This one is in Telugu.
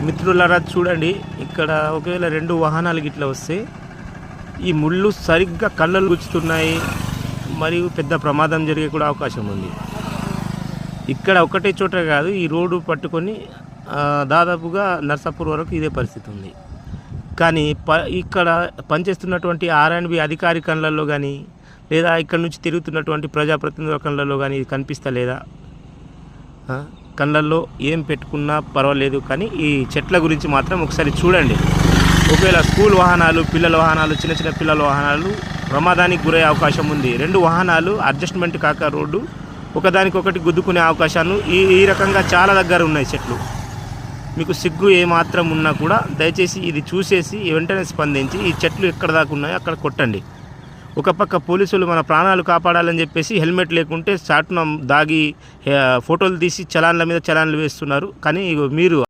మిత్రులారా చూడండి, ఇక్కడ ఒకవేళ 2 వాహనాలు గిట్లా వస్తే ఈ ముళ్ళు సరిగ్గా కళ్ళలు గుచ్చుతున్నాయి, మరియు పెద్ద ప్రమాదం జరిగే కూడా అవకాశం ఉంది. ఇక్కడ ఒకటే చోట కాదు, ఈ రోడ్డు పట్టుకొని దాదాపుగా నర్సాపూర్ వరకు ఇదే పరిస్థితి ఉంది. కానీ ఇక్కడ పనిచేస్తున్నటువంటి ఆర్ఎండ్బి అధికారి కళ్ళల్లో కానీ, లేదా ఇక్కడ నుంచి తిరుగుతున్నటువంటి ప్రజాప్రతినిధుల కళ్ళల్లో కానీ ఇది కనిపిస్తలేదా? కళ్ళల్లో ఏం పెట్టుకున్నా పర్వాలేదు, కానీ ఈ చెట్ల గురించి మాత్రం ఒకసారి చూడండి. ఒకవేళ స్కూల్ వాహనాలు, పిల్లల వాహనాలు, చిన్న చిన్న పిల్లల వాహనాలు ప్రమాదానికి గురయ్యే అవకాశం ఉంది. 2 వాహనాలు అడ్జస్ట్మెంట్ కాక రోడ్డు ఒకదానికొకటి గుద్దుకునే అవకాశాలు ఈ రకంగా చాలా దగ్గర ఉన్నాయి చెట్లు. మీకు సిగ్గు ఏమాత్రం ఉన్నా కూడా దయచేసి ఇది చూసేసి వెంటనే స్పందించి ఈ చెట్లు ఎక్కడ దాకా ఉన్నాయో అక్కడ కొట్టండి. ఒక పక్క పోలీసులు మన ప్రాణాలు కాపాడాలని చెప్పేసి హెల్మెట్ లేకుంటే చాటున దాగి ఫోటోలు తీసి చలాన్ల మీద చలాన్లు వేస్తున్నారు. కానీ మీరు